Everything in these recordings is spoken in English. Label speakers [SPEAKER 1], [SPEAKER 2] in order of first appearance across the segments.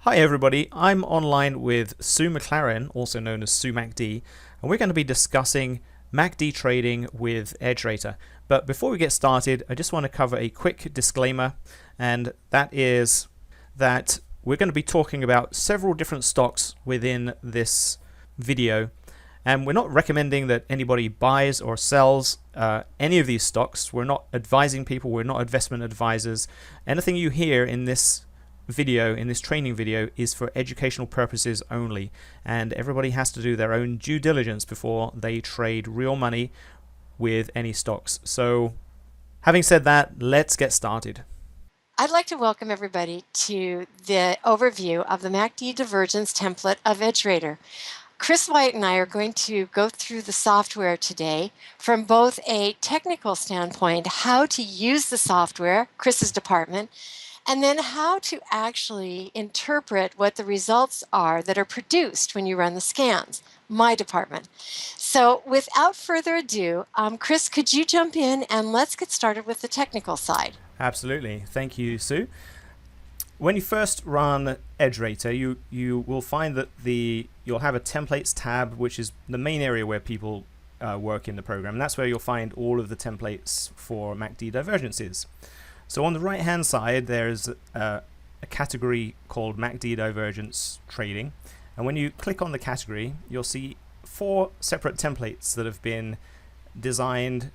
[SPEAKER 1] Hi everybody, I'm online with Sue McClarin, also known as Sue MACD, and we're going to be discussing MACD trading with EdgeRater. But before we get started, I just want to cover a quick disclaimer, and that is that we're going to be talking about several different stocks within this video, and we're not recommending that anybody buys or sells any of these stocks. We're not advising people, we're not investment advisors. Anything you hear in this video, in this training video, is for educational purposes only, and everybody has to do their own due diligence before they trade real money with any stocks. So having said that, let's get started.
[SPEAKER 2] I'd like to welcome everybody to the overview of the MACD Divergence template of EdgeRater. Chris White and I are going to go through the software today from both a technical standpoint, how to use the software, Chris's department, and then how to actually interpret what the results are that are produced when you run the scans, my department. So without further ado, Chris, could you jump in and let's get started with the technical side?
[SPEAKER 1] Absolutely. Thank you, Sue. When you first run EdgeRater, you will find that you'll have a templates tab, which is the main area where people work in the program. And that's where you'll find all of the templates for MACD Divergences. So on the right hand side there's a category called MACD Divergence Trading, and when you click on the category you'll see 4 separate templates that have been designed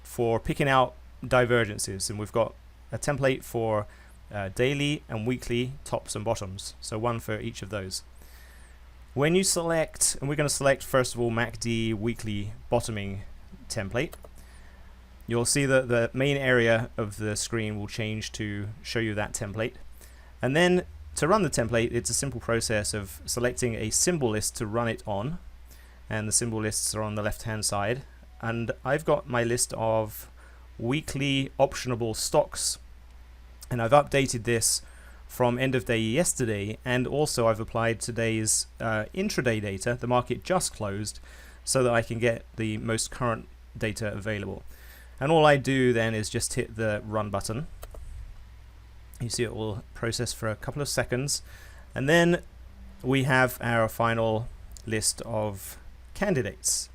[SPEAKER 1] for picking out divergences, and we've got a template for daily and weekly tops and bottoms, so one for each of those. When you select, and we're going to select first of all MACD weekly bottoming template, you'll see that the main area of the screen will change to show you that template. And then to run the template, it's a simple process of selecting a symbol list to run it on. And the symbol lists are on the left hand side. And I've got my list of weekly optionable stocks. And I've updated this from end of day yesterday. And also I've applied today's intraday data, the market just closed, so that I can get the most current data available. And all I do then is just hit the run button. You see it will process for a couple of seconds, and then we have our final list of candidates.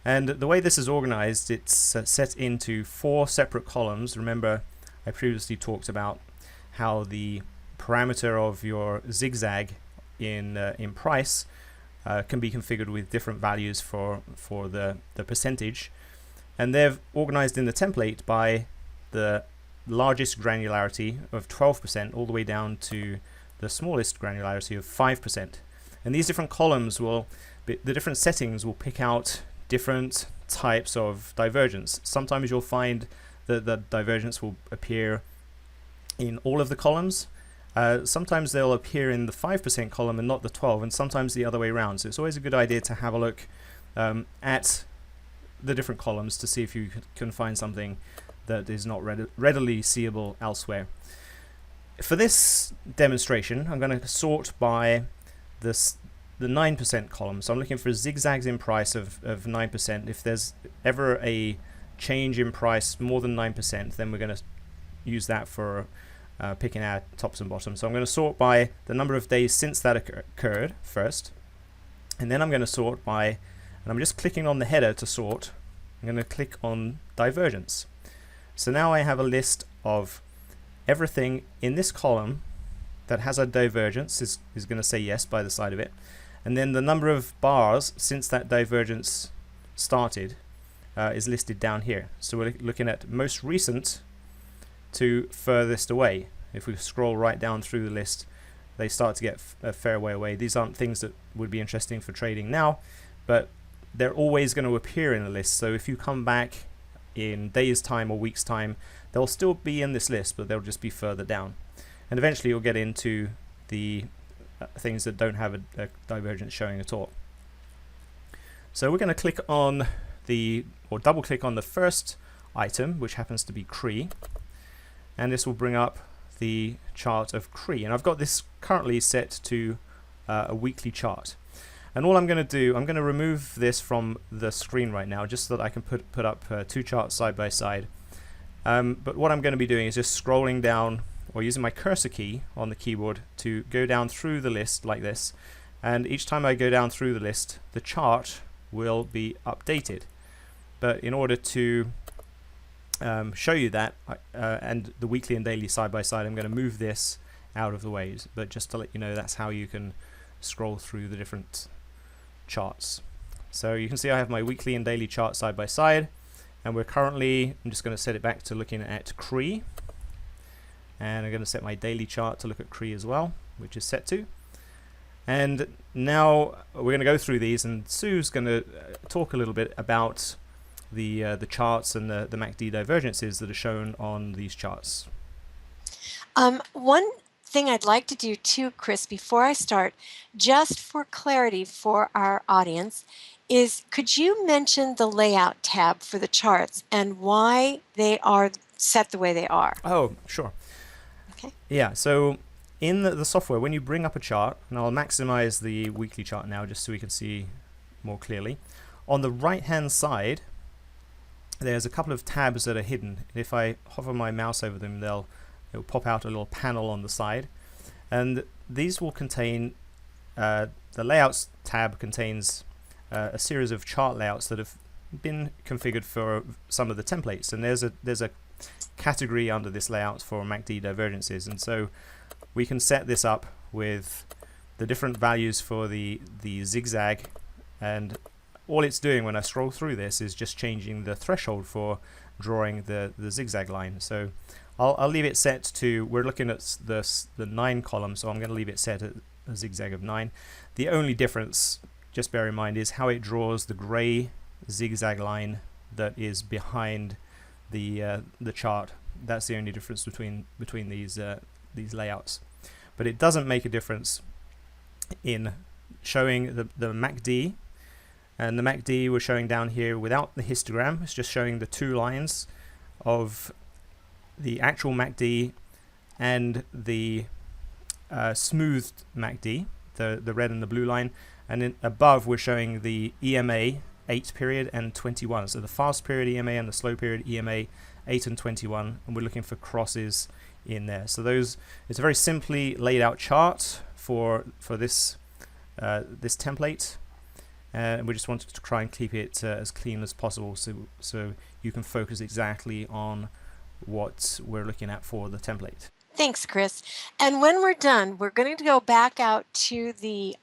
[SPEAKER 1] And the way this is organized, it's set into 4 separate columns. Remember, I previously talked about how the parameter of your zigzag in price can be configured with different values for the percentage. And they're organized in the template by the largest granularity of 12% all the way down to the smallest granularity of 5%. And these different columns the different settings will pick out different types of divergence. Sometimes you'll find that the divergence will appear in all of the columns. Sometimes they'll appear in the 5% column and not the 12%, and sometimes the other way around. So it's always a good idea to have a look at the different columns to see if you can find something that is not readily seeable elsewhere. For this demonstration, I'm going to sort by the 9% column. So I'm looking for zigzags in price of 9%. If there's ever a change in price more than 9%, then we're going to use that for picking our tops and bottoms. So I'm going to sort by the number of days since that occurred first, and then I'm going to sort by, and I'm just clicking on the header to sort. I'm going to click on divergence. So now I have a list of everything in this column that has a divergence, is going to say yes by the side of it, and then the number of bars since that divergence started is listed down here. So we're looking at most recent to furthest away. If we scroll right down through the list, they start to get a fair way away. These aren't things that would be interesting for trading now, but they're always going to appear in the list. So if you come back in days time or weeks time, they'll still be in this list, but they'll just be further down. And eventually you'll get into the things that don't have a divergence showing at all. So we're going to click on double click on the first item, which happens to be CRE, and this will bring up the chart of CRE. And I've got this currently set to a weekly chart. And all I'm going to do, I'm going to remove this from the screen right now, just so that I can put up 2 charts side by side. But what I'm going to be doing is just scrolling down or using my cursor key on the keyboard to go down through the list like this. And each time I go down through the list, the chart will be updated. But in order to show you that, and the weekly and daily side by side, I'm going to move this out of the way. But just to let you know, that's how you can scroll through the different charts. So you can see I have my weekly and daily chart side by side, and we're currently, I'm just going to set it back to looking at CRE, and I'm going to set my daily chart to look at CRE as well, which is set to. And now we're going to go through these, and Sue's going to talk a little bit about the charts and the MACD divergences that are shown on these charts.
[SPEAKER 2] One thing I'd like to do too, Chris, before I start, just for clarity for our audience, is could you mention the layout tab for the charts and why they are set the way they are?
[SPEAKER 1] Oh, sure.
[SPEAKER 2] Okay.
[SPEAKER 1] Yeah, so in the software, when you bring up a chart, and I'll maximize the weekly chart now just so we can see more clearly, on the right-hand side, there's a couple of tabs that are hidden. If I hover my mouse over them, it'll pop out a little panel on the side, and these will contain the layouts tab contains a series of chart layouts that have been configured for some of the templates, and there's a category under this layout for MACD divergences, and so we can set this up with the different values for the zigzag, and all it's doing when I scroll through this is just changing the threshold for drawing the zigzag line. So I'll leave it set to, we're looking at the 9 column, so I'm going to leave it set at a zigzag of 9. The only difference, just bear in mind, is how it draws the gray zigzag line that is behind the chart. That's the only difference between these layouts. But it doesn't make a difference in showing the MACD. And the MACD we're showing down here without the histogram. It's just showing the 2 lines of the actual MACD and the smoothed MACD, the red and the blue line. And then above we're showing the EMA 8 period and 21. So the fast period EMA and the slow period EMA 8 and 21. And we're looking for crosses in there. So those, it's a very simply laid out chart for this this template. And we just wanted to try and keep it as clean as possible, so you can focus exactly on what we're looking at for the template.
[SPEAKER 2] Thanks, Chris. And when we're done, we're going to go back out to the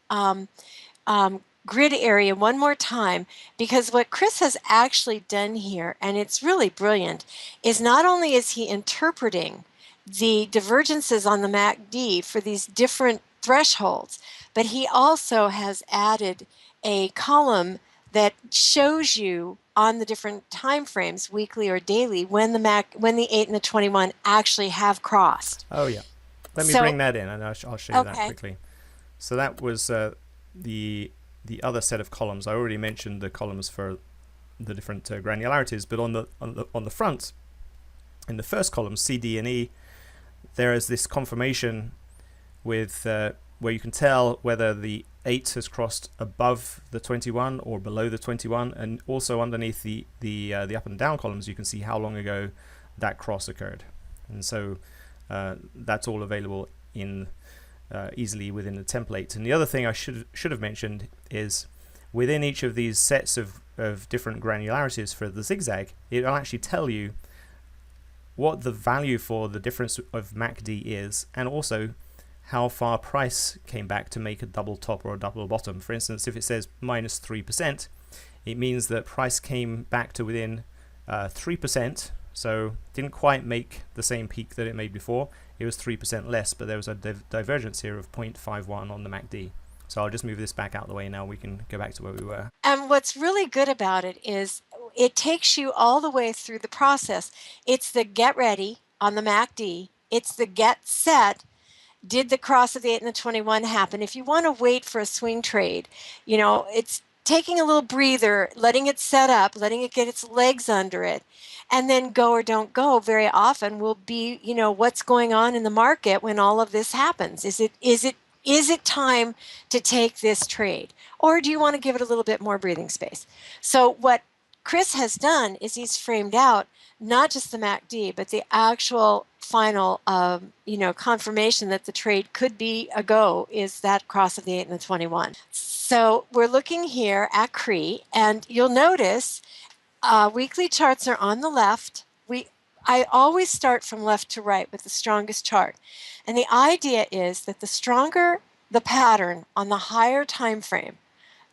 [SPEAKER 2] grid area one more time, because what Chris has actually done here, and it's really brilliant, is not only is he interpreting the divergences on the MACD for these different thresholds, but he also has added a column that shows you on the different time frames, weekly or daily, when the 8 and the 21 actually have crossed.
[SPEAKER 1] Oh yeah, let me bring that in, and I'll show you that quickly. So that was the other set of columns. I already mentioned the columns for the different granularities, but on the front, in the first column, C, D, and E, there is this confirmation with where you can tell whether the 8 has crossed above the 21 or below the 21, and also underneath the up and down columns you can see how long ago that cross occurred, and so that's all available in easily within the template. And the other thing I should have mentioned is within each of these sets of different granularities for the zigzag, it will actually tell you what the value for the difference of MACD is, and also how far price came back to make a double top or a double bottom. For instance, if it says minus 3%, it means that price came back to within 3%, so didn't quite make the same peak that it made before. It was 3% less, but there was a divergence here of 0.51 on the MACD. So I'll just move this back out the way now. We can go back to where we were.
[SPEAKER 2] And what's really good about it is it takes you all the way through the process. It's the get ready on the MACD. It's the get set. Did the cross of the 8 and the 21 happen? If you want to wait for a swing trade, it's taking a little breather, letting it set up, letting it get its legs under it, and then go or don't go very often will be, what's going on in the market when all of this happens. Is it time to take this trade? Or do you want to give it a little bit more breathing space? So what Chris has done is he's framed out not just the MACD, but the actual final, confirmation that the trade could be a go is that cross of the 8 and the 21. So we're looking here at CRE, and you'll notice weekly charts are on the left. I always start from left to right with the strongest chart. And the idea is that the stronger the pattern on the higher time frame,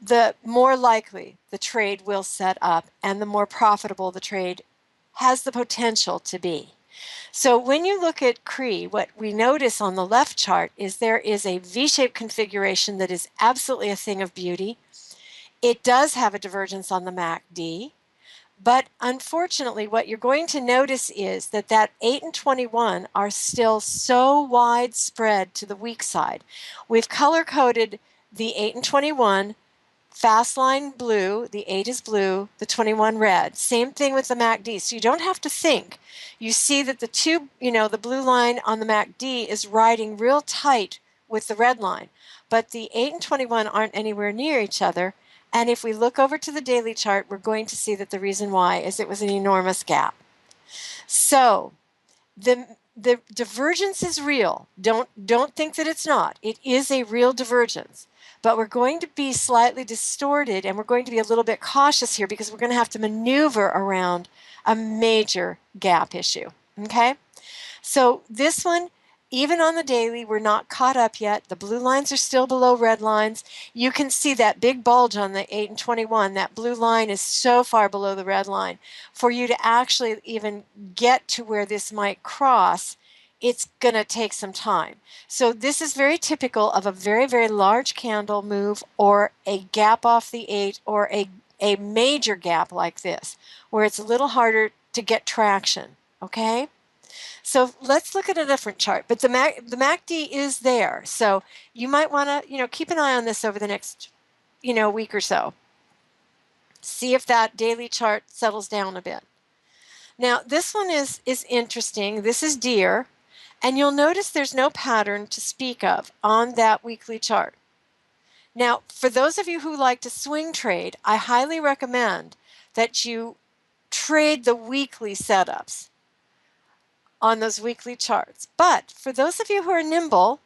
[SPEAKER 2] the more likely the trade will set up and the more profitable the trade has the potential to be. So when you look at CRE, what we notice on the left chart is there is a V-shaped configuration that is absolutely a thing of beauty. It does have a divergence on the MACD. But unfortunately, what you're going to notice is that 8 and 21 are still so widespread to the weak side. We've color-coded the 8 and 21, fast line blue, the 8 is blue, the 21 red. Same thing with the MACD. So you don't have to think. You see that the two, the blue line on the MACD is riding real tight with the red line. But the 8 and 21 aren't anywhere near each other. And if we look over to the daily chart, we're going to see that the reason why is it was an enormous gap. So the divergence is real. Don't think that it's not. It is a real divergence. But we're going to be slightly distorted, and we're going to be a little bit cautious here because we're going to have to maneuver around a major gap issue. Okay? So this one, even on the daily, we're not caught up yet. The blue lines are still below red lines. You can see that big bulge on the 8 and 21. That blue line is so far below the red line. For you to actually even get to where this might cross, it's going to take some time. So this is very typical of a very, very large candle move or a gap off the 8 or a major gap like this, where it's a little harder to get traction, okay? So let's look at a different chart. But the MACD is there. So you might want to, keep an eye on this over the next, week or so. See if that daily chart settles down a bit. Now, this one is interesting. This is deer. And you'll notice there's no pattern to speak of on that weekly chart. Now, for those of you who like to swing trade, I highly recommend that you trade the weekly setups on those weekly charts. But for those of you who are nimble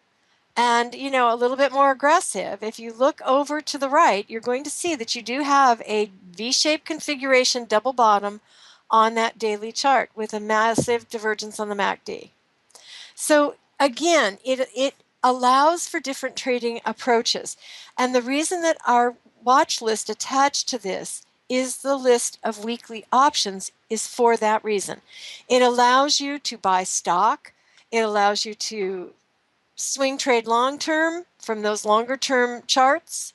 [SPEAKER 2] and, a little bit more aggressive, if you look over to the right, you're going to see that you do have a V-shaped configuration double bottom on that daily chart with a massive divergence on the MACD. So again, it allows for different trading approaches. And the reason that our watch list attached to this is the list of weekly options is for that reason. It allows you to buy stock. It allows you to swing trade long term from those longer term charts.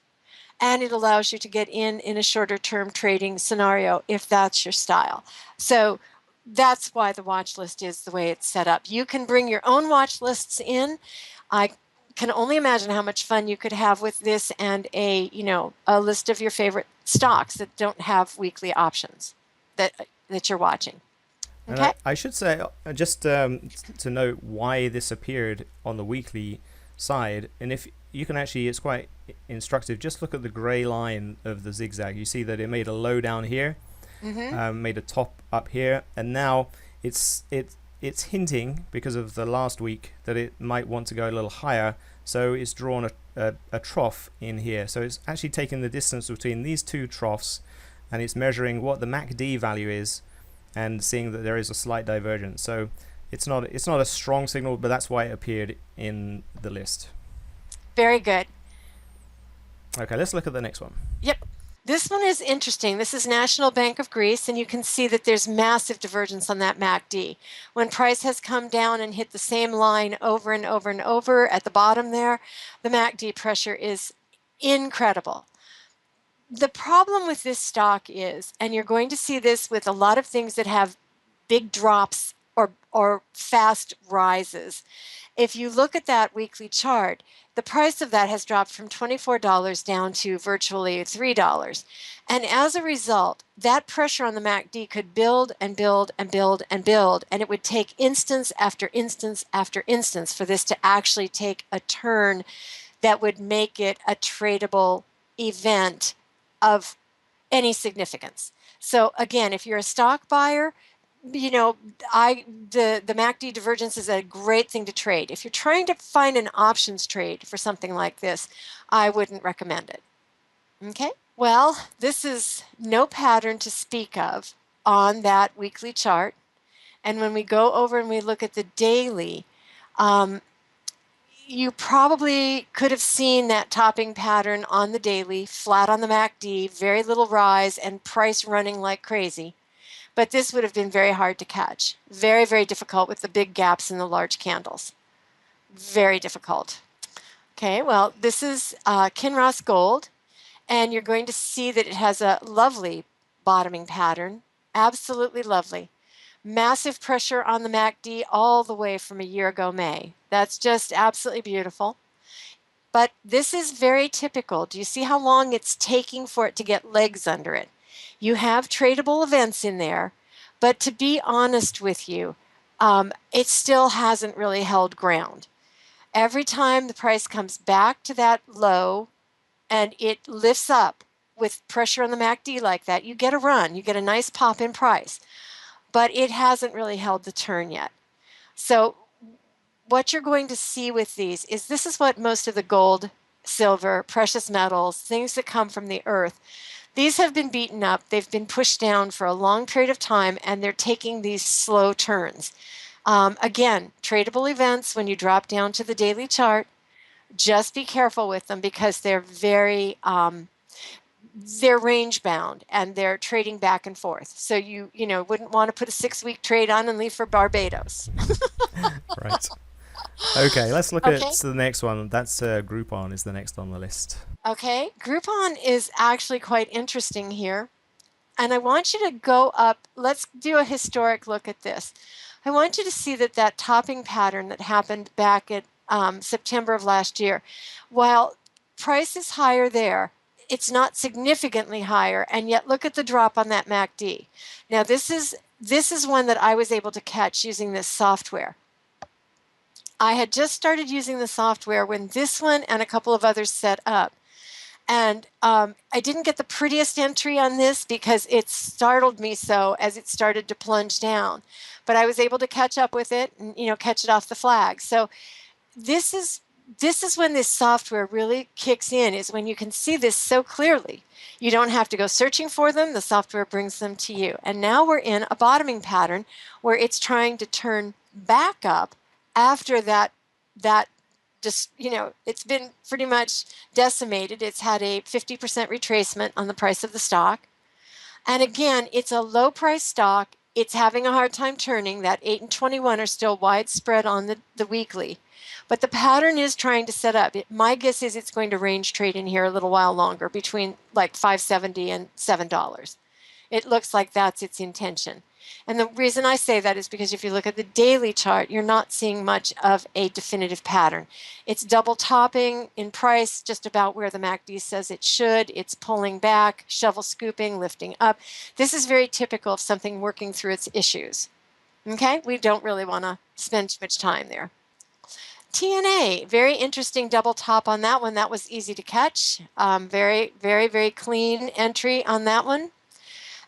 [SPEAKER 2] And it allows you to get in a shorter term trading scenario if that's your style. So that's why the watch list is the way it's set up. You can bring your own watch lists in. I can only imagine how much fun you could have with this and a list of your favorite stocks that don't have weekly options that you're watching. Okay.
[SPEAKER 1] And I should say, just to note why this appeared on the weekly side, and if you can actually, it's quite instructive. Just look at the gray line of the zigzag. You see that it made a low down here. Made a top up here, and now it's hinting, because of the last week, that it might want to go a little higher, so it's drawn a trough in here. So it's actually taking the distance between these two troughs, and it's measuring what the MACD value is and seeing that there is a slight divergence. So it's not a strong signal, but that's why it appeared in the list.
[SPEAKER 2] Very good.
[SPEAKER 1] Okay, let's look at the next one.
[SPEAKER 2] Yep. This one is interesting. This is National Bank of Greece, and you can see that there's massive divergence on that MACD. When price has come down and hit the same line over and over and over at the bottom there, the MACD pressure is incredible. The problem with this stock is, and you're going to see this with a lot of things that have big drops or fast rises. If you look at that weekly chart, the price of that has dropped from $24 down to virtually $3. And as a result, that pressure on the MACD could build and build and build and build, and it would take instance after instance after instance for this to actually take a turn that would make it a tradable event of any significance. So again, if you're a stock buyer, you know, the MACD divergence is a great thing to trade. If you're trying to find an options trade for something like this, I wouldn't recommend it. Okay, well, this is no pattern to speak of on that weekly chart. And when we go over and we look at the daily, you probably could have seen that topping pattern on the daily, flat on the MACD, very little rise, and price running like crazy. But this would have been very hard to catch. Very, very difficult with the big gaps in the large candles. Very difficult. Okay, well, this is Kinross Gold, and you're going to see that it has a lovely bottoming pattern. Absolutely lovely. Massive pressure on the MACD all the way from a year ago May. That's just absolutely beautiful. But this is very typical. Do you see how long it's taking for it to get legs under it? You have tradable events in there, but to be honest with you, it still hasn't really held ground. Every time the price comes back to that low and it lifts up with pressure on the MACD like that, you get a run, you get a nice pop in price, but it hasn't really held the turn yet. So what you're going to see with these is this is what most of the gold, silver, precious metals, things that come from the earth, these have been beaten up. They've been pushed down for a long period of time, and they're taking these slow turns. Again, tradable events, when you drop down to the daily chart, just be careful with them because they're very they're range bound and they're trading back and forth. So you wouldn't want to put a 6-week trade on and leave for Barbados.
[SPEAKER 1] Right. Okay, let's look
[SPEAKER 2] Okay.
[SPEAKER 1] at the next one. That's Groupon is the next on the list.
[SPEAKER 2] Okay. Groupon is actually quite interesting here. And I want you to go up. Let's do a historic look at this. I want you to see that topping pattern that happened back at September of last year. While price is higher there, it's not significantly higher, and yet look at the drop on that MACD. Now this is one that I was able to catch using this software. I had just started using the software when this one and a couple of others set up. And I didn't get the prettiest entry on this because it startled me so as it started to plunge down. But I was able to catch up with it and catch it off the flag. So this is when this software really kicks in, is when you can see this so clearly. You don't have to go searching for them. The software brings them to you. And now we're in a bottoming pattern where it's trying to turn back up after that just, it's been pretty much decimated. It's had a 50% retracement on the price of the stock. And again, it's a low price stock. It's having a hard time turning. That 8 and 21 are still widespread on the weekly. But the pattern is trying to set up. My guess is it's going to range trade in here a little while longer, between like $5.70 and $7. It looks like that's its intention. And the reason I say that is because if you look at the daily chart, you're not seeing much of a definitive pattern. It's double topping in price just about where the MACD says it should. It's pulling back, shovel scooping, lifting up. This is very typical of something working through its issues. Okay, we don't really want to spend too much time there. TNA, very interesting double top on that one. That was easy to catch. Very, very, very clean entry on that one.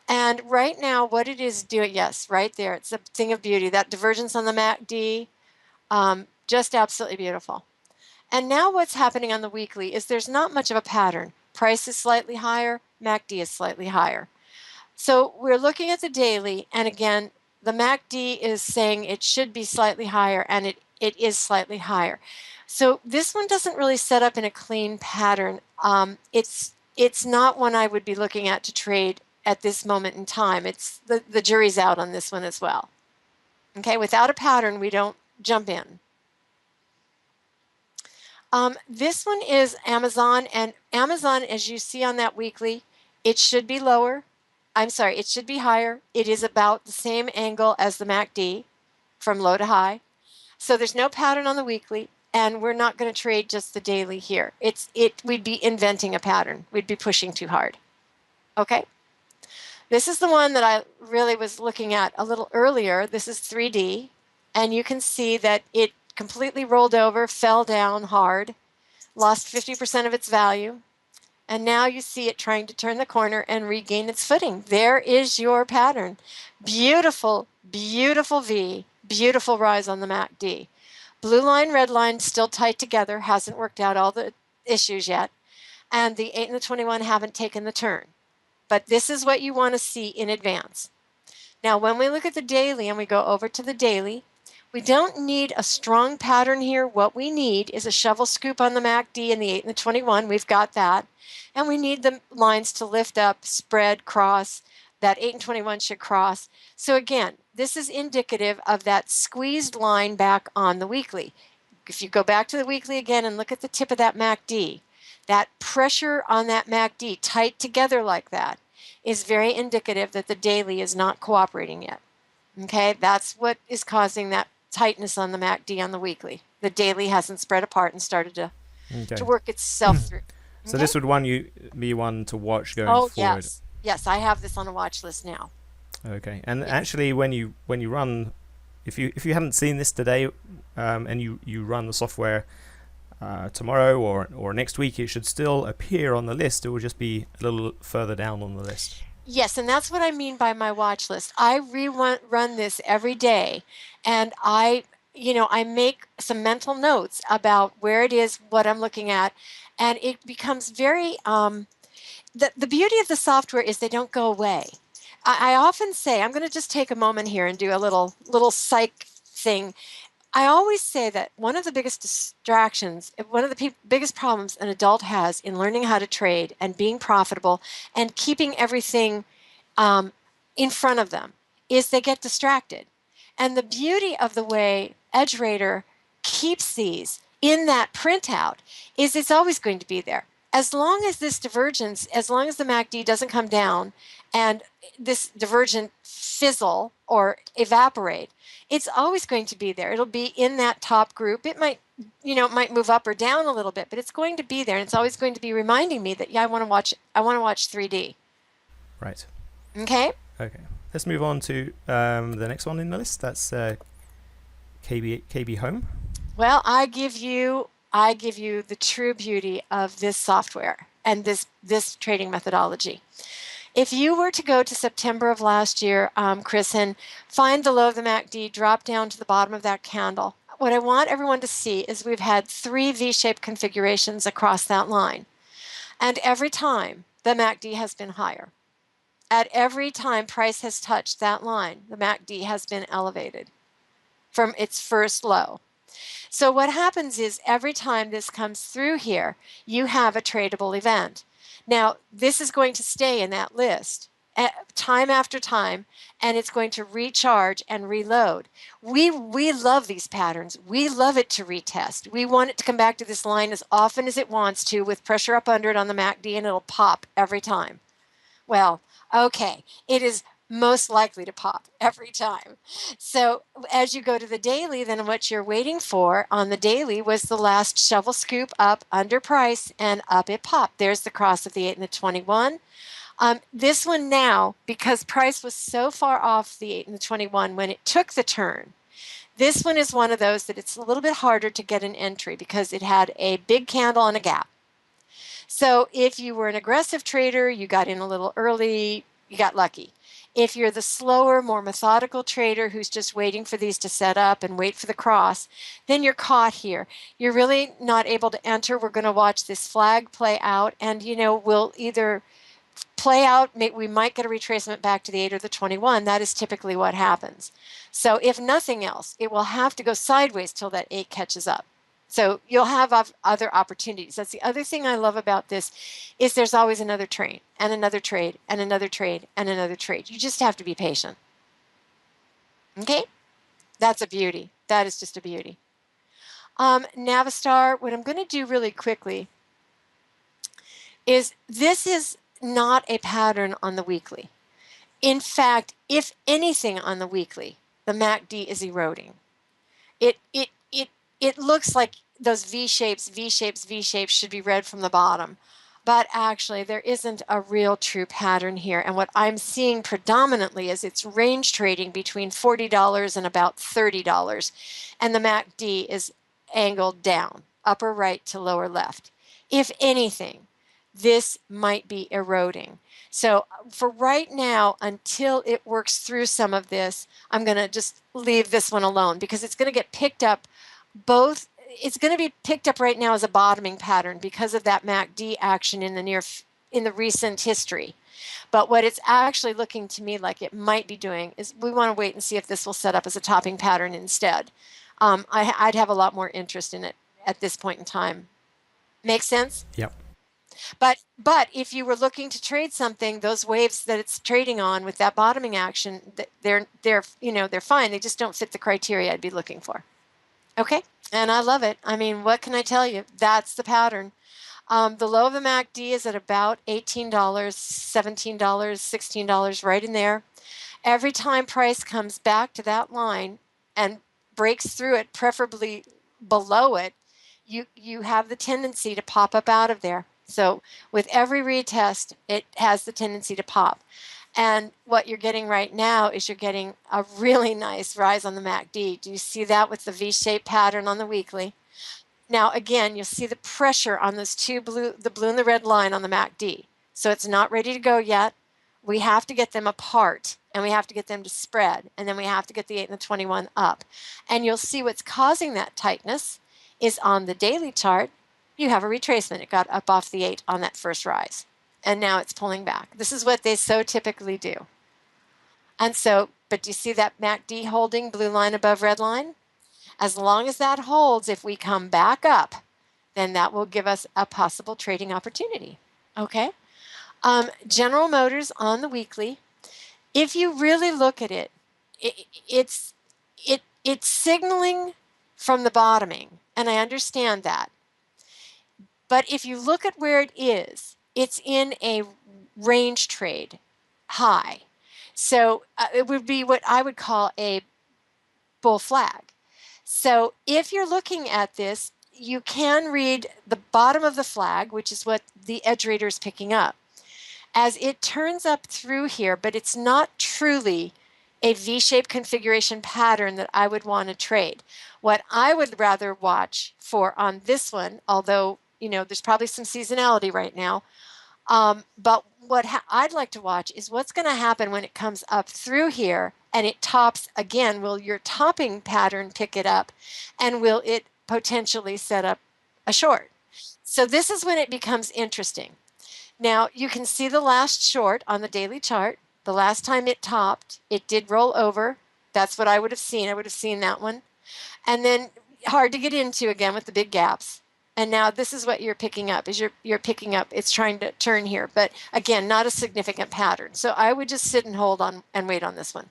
[SPEAKER 2] And right now, what it is doing, yes, right there, it's a thing of beauty. That divergence on the MACD, just absolutely beautiful. And now what's happening on the weekly is there's not much of a pattern. Price is slightly higher, MACD is slightly higher. So we're looking at the daily, and again, the MACD is saying it should be slightly higher, and it is slightly higher. So this one doesn't really set up in a clean pattern. It's not one I would be looking at to trade at this moment in time. It's the jury's out on this one as well. Okay, without a pattern, we don't jump in. This one is Amazon, and Amazon, as you see on that weekly, it should be lower. I'm sorry, it should be higher. It is about the same angle as the MACD from low to high. So there's no pattern on the weekly, and we're not going to trade just the daily here. We'd be inventing a pattern. We'd be pushing too hard. Okay. This is the one that I really was looking at a little earlier. This is 3D, and you can see that it completely rolled over, fell down hard, lost 50% of its value, and now you see it trying to turn the corner and regain its footing. There is your pattern. Beautiful, Beautiful V, beautiful rise on the MACD. Blue line, red line still tight together, hasn't worked out all the issues yet. And the 8 and the 21 haven't taken the turn. But this is what you want to see in advance. Now, when we look at the daily and we go over to the daily, we don't need a strong pattern here. What we need is a shovel scoop on the MACD and the 8 and the 21. We've got that. And we need the lines to lift up, spread, cross. That 8 and 21 should cross. So again, this is indicative of that squeezed line back on the weekly. If you go back to the weekly again and look at the tip of that MACD, that pressure on that MACD tight together like that is very indicative that the daily is not cooperating yet. Okay, that's what is causing that tightness on the MACD on the weekly. The daily hasn't spread apart and started to work itself through.
[SPEAKER 1] So this would be one to watch going forward.
[SPEAKER 2] Yes. Yes, I have this on a watch list now.
[SPEAKER 1] Okay, and actually when you run, if you hadn't seen this today, and you run the software tomorrow or next week, it should still appear on the list. It will just be a little further down on the list.
[SPEAKER 2] Yes, and that's what I mean by my watch list. I run this every day, and I make some mental notes about where it is, what I'm looking at, and it becomes very the beauty of the software is they don't go away. I often say, I'm going to just take a moment here and do a little psych thing. I always say that one of the biggest distractions, one of the biggest problems an adult has in learning how to trade and being profitable and keeping everything in front of them is they get distracted. And the beauty of the way EdgeRater keeps these in that printout is it's always going to be there. As long as this divergence, as long as the MACD doesn't come down and this divergent fizzle or evaporate, it's always going to be there. It'll be in that top group. It might, it might move up or down a little bit, but it's going to be there. And it's always going to be reminding me that, I want to watch 3D.
[SPEAKER 1] Right.
[SPEAKER 2] Okay.
[SPEAKER 1] Okay. Let's move on to the next one in the list. That's KB Home.
[SPEAKER 2] Well, I give you the true beauty of this software and this trading methodology. If you were to go to September of last year, Chris, and find the low of the MACD, drop down to the bottom of that candle, what I want everyone to see is we've had 3 V-shaped configurations across that line. And every time the MACD has been higher. At every time price has touched that line, the MACD has been elevated from its first low. So what happens is every time this comes through here, you have a tradable event. Now, this is going to stay in that list time after time, and it's going to recharge and reload. We love these patterns. We love it to retest. We want it to come back to this line as often as it wants to with pressure up under it on the MACD, and it'll pop every time. Well, okay, it is most likely to pop every time. So as you go to the daily, then what you're waiting for on the daily was the last shovel scoop up under price, and up it popped. There's the cross of the 8 and the 21. This one now, because price was so far off the 8 and the 21 when it took the turn, this one is one of those that it's a little bit harder to get an entry because it had a big candle and a gap. So if you were an aggressive trader, you got in a little early, you got lucky. If you're the slower, more methodical trader who's just waiting for these to set up and wait for the cross, then you're caught here. You're really not able to enter. We're going to watch this flag play out, and we'll either play out, we might get a retracement back to the 8 or the 21. That is typically what happens. So if nothing else, it will have to go sideways till that 8 catches up. So you'll have other opportunities. That's the other thing I love about this is there's always another trade and another trade and another trade and another trade. You just have to be patient. Okay? That's a beauty. That is just a beauty. Navistar, what I'm going to do really quickly is this is not a pattern on the weekly. In fact, if anything on the weekly, the MACD is eroding. It looks like those V-shapes should be read from the bottom. But actually, there isn't a real true pattern here. And what I'm seeing predominantly is it's range trading between $40 and about $30. And the MACD is angled down, upper right to lower left. If anything, this might be eroding. So for right now, until it works through some of this, I'm going to just leave this one alone because it's going to get picked up both. It's going to be picked up right now as a bottoming pattern because of that MACD action in the recent history. But what it's actually looking to me like it might be doing is we want to wait and see if this will set up as a topping pattern instead. I'd have a lot more interest in it at this point in time. Make sense?
[SPEAKER 1] Yep.
[SPEAKER 2] But if you were looking to trade something, those waves that it's trading on with that bottoming action, they're fine. They just don't fit the criteria I'd be looking for. Okay, and I love it. I mean, what can I tell you? That's the pattern. The low of the MACD is at about $18, $17, $16, right in there. Every time price comes back to that line and breaks through it, preferably below it, you have the tendency to pop up out of there. So with every retest, it has the tendency to pop. And what you're getting right now is you're getting a really nice rise on the MACD. Do you see that with the V-shaped pattern on the weekly? Now, again, you'll see the pressure on those the blue and the red line on the MACD. So it's not ready to go yet. We have to get them apart, and we have to get them to spread, and then we have to get the 8 and the 21 up. And you'll see what's causing that tightness is on the daily chart. You have a retracement. It got up off the 8 on that first rise, and now it's pulling back. This is what they so typically do. And so, but do you see that MACD holding blue line above red line? As long as that holds, if we come back up, then that will give us a possible trading opportunity. Okay. General Motors on the weekly. If you really look at it, it's signaling from the bottoming, and I understand that. But if you look at where it is, it's in a range trade high. So it would be what I would call a bull flag. So if you're looking at this, you can read the bottom of the flag, which is what the EdgeRater is picking up, as it turns up through here, but it's not truly a V-shaped configuration pattern that I would want to trade. What I would rather watch for on this one, although there's probably some seasonality right now, but what I'd like to watch is what's going to happen when it comes up through here and it tops again. Will your topping pattern pick it up, and will it potentially set up a short? So this is when it becomes interesting. Now you can see the last short on the daily chart. The last time it topped, it did roll over. That's what I would have seen. I would have seen that one. And then hard to get into again with the big gaps. And now this is what you're picking up, is you're picking up, it's trying to turn here. But again, not a significant pattern. So I would just sit and hold on and wait on this one.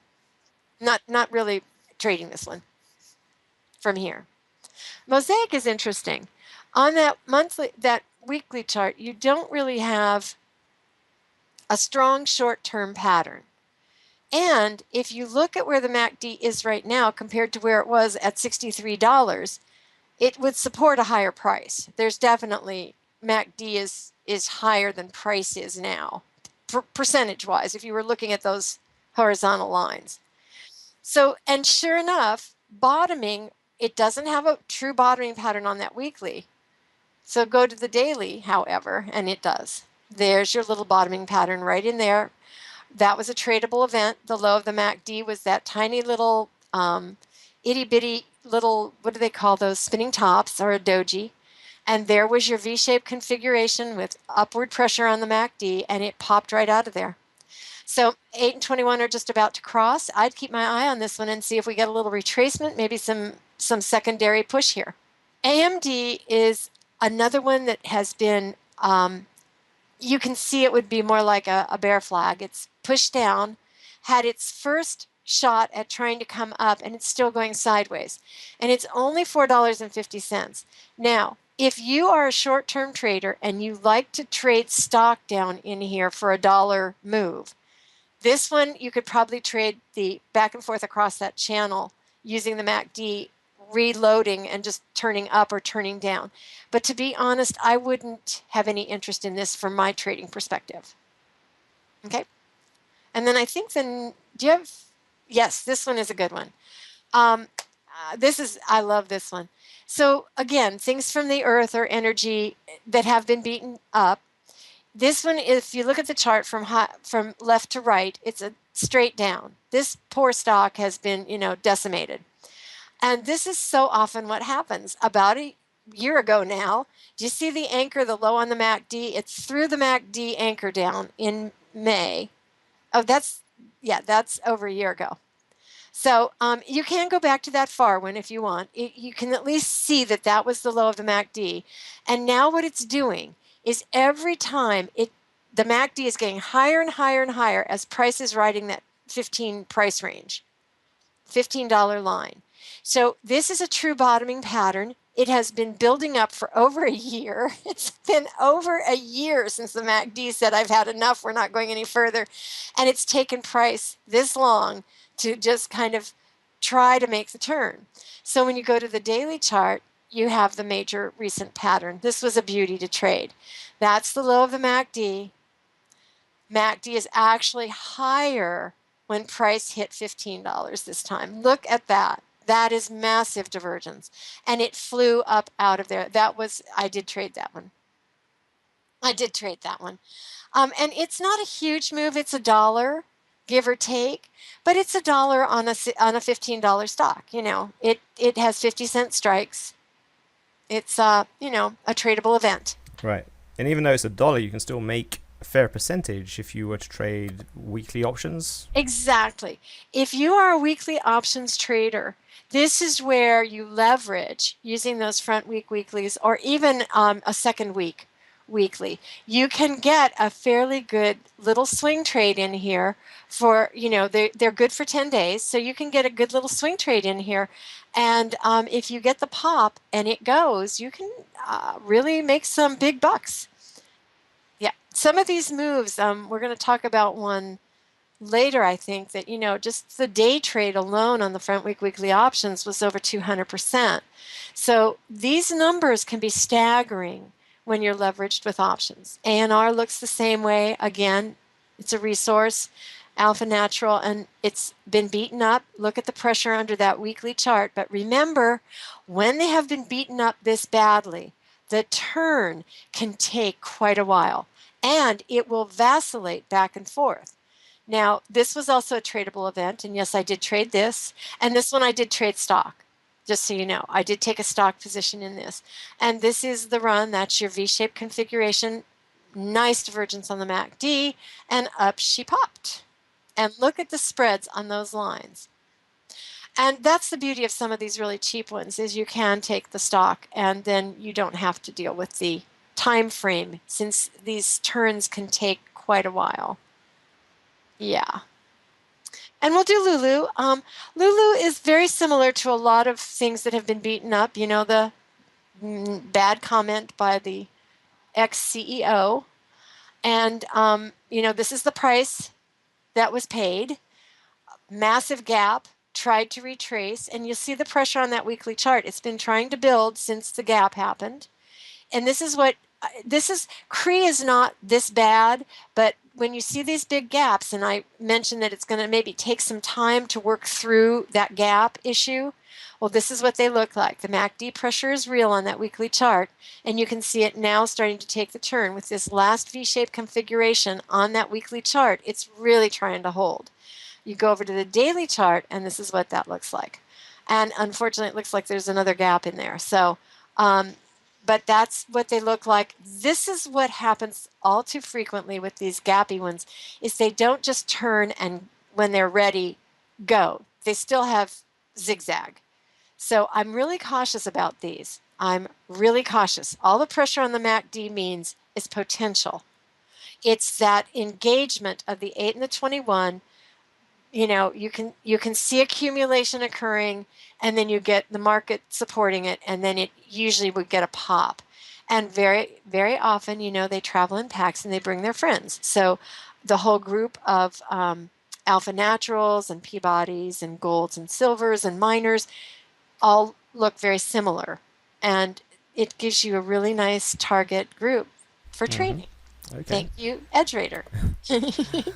[SPEAKER 2] Not really trading this one from here. Mosaic is interesting. On that weekly chart, you don't really have a strong short-term pattern. And if you look at where the MACD is right now compared to where it was at $63, it would support a higher price. There's definitely, MACD is higher than price is now, percentage-wise, if you were looking at those horizontal lines. So, and sure enough, bottoming, it doesn't have a true bottoming pattern on that weekly. So go to the daily, however, and it does. There's your little bottoming pattern right in there. That was a tradable event. The low of the MACD was that tiny little itty-bitty little, what do they call those, spinning tops, or a doji. And there was your V-shaped configuration with upward pressure on the MACD, and it popped right out of there. So 8 and 21 are just about to cross. I'd keep my eye on this one and see if we get a little retracement, maybe some secondary push here. AMD is another one that has been, you can see it would be more like a bear flag. It's pushed down, had its first shot at trying to come up, and it's still going sideways. And it's only $4.50. Now, if you are a short-term trader and you like to trade stock down in here for a dollar move, this one you could probably trade the back and forth across that channel using the MACD reloading and just turning up or turning down. But to be honest, I wouldn't have any interest in this from my trading perspective. Okay. And then I think then, do you have, yes, this one is a good one. I love this one. So again, things from the earth or energy that have been beaten up. This one, if you look at the chart from left to right, it's a straight down. This poor stock has been, decimated. And this is so often what happens. About a year ago now, do you see the anchor, the low on the MACD? It's through the MACD anchor down in May. Oh, that's over a year ago. So you can go back to that far one if you want. You can at least see that that was the low of the MACD. And now what it's doing is every time the MACD is getting higher and higher and higher as price is riding that 15 price range, $15 line. So this is a true bottoming pattern. It has been building up for over a year. It's been over a year since the MACD said, I've had enough, we're not going any further. And it's taken price this long to just kind of try to make the turn. So when you go to the daily chart, you have the major recent pattern. This was a beauty to trade. That's the low of the MACD. MACD is actually higher when price hit $15 this time. Look at that. That is massive divergence. And it flew up out of there. I did trade that one. And it's not a huge move. It's $1, give or take, but it's $1 on a $15 stock. It has 50-cent strikes. It's a tradable event.
[SPEAKER 1] Right. And even though it's $1, you can still make a fair percentage if you were to trade weekly options.
[SPEAKER 2] Exactly. If you are a weekly options trader, this is where you leverage using those front week weeklies or even a second week weekly. You can get a fairly good little swing trade in here for, they're good for 10 days. So you can get a good little swing trade in here. And if you get the pop and it goes, you can really make some big bucks. Yeah. Some of these moves, we're going to talk about one later, I think, that, just the day trade alone on the front week weekly options was over 200%. So these numbers can be staggering when you're leveraged with options. ANR looks the same way. Again, it's a resource, Alpha Natural, and it's been beaten up. Look at the pressure under that weekly chart. But remember, when they have been beaten up this badly, the turn can take quite a while, and it will vacillate back and forth. Now, this was also a tradable event, and yes, I did trade this, and this one I did trade stock, just so you know. I did take a stock position in this, and this is the run. That's your V-shaped configuration. Nice divergence on the MACD, and up she popped. And look at the spreads on those lines. And that's the beauty of some of these really cheap ones, is you can take the stock, and then you don't have to deal with the time frame, since these turns can take quite a while. Yeah. And we'll do Lulu. Lulu is very similar to a lot of things that have been beaten up. The bad comment by the ex-CEO. And, this is the price that was paid. Massive gap, tried to retrace. And you'll see the pressure on that weekly chart. It's been trying to build since the gap happened. And CRE is not this bad, but when you see these big gaps, and I mentioned that it's going to maybe take some time to work through that gap issue, well, this is what they look like. The MACD pressure is real on that weekly chart, and you can see it now starting to take the turn with this last V-shaped configuration on that weekly chart. It's really trying to hold. You go over to the daily chart, and this is what that looks like. And unfortunately, it looks like there's another gap in there. So, but that's what they look like. This is what happens all too frequently with these gappy ones, is they don't just turn and when they're ready, go. They still have zigzag. So I'm really cautious about these. I'm really cautious. All the pressure on the MACD means is potential. It's that engagement of the 8 and the 21. You can see accumulation occurring, and then you get the market supporting it, and then it usually would get a pop. And very, very often, they travel in packs and they bring their friends. So the whole group of Alpha Naturals and Peabodys and Golds and Silvers and Miners all look very similar. And it gives you a really nice target group for trading.
[SPEAKER 1] Okay.
[SPEAKER 2] Thank you, EdgeRater.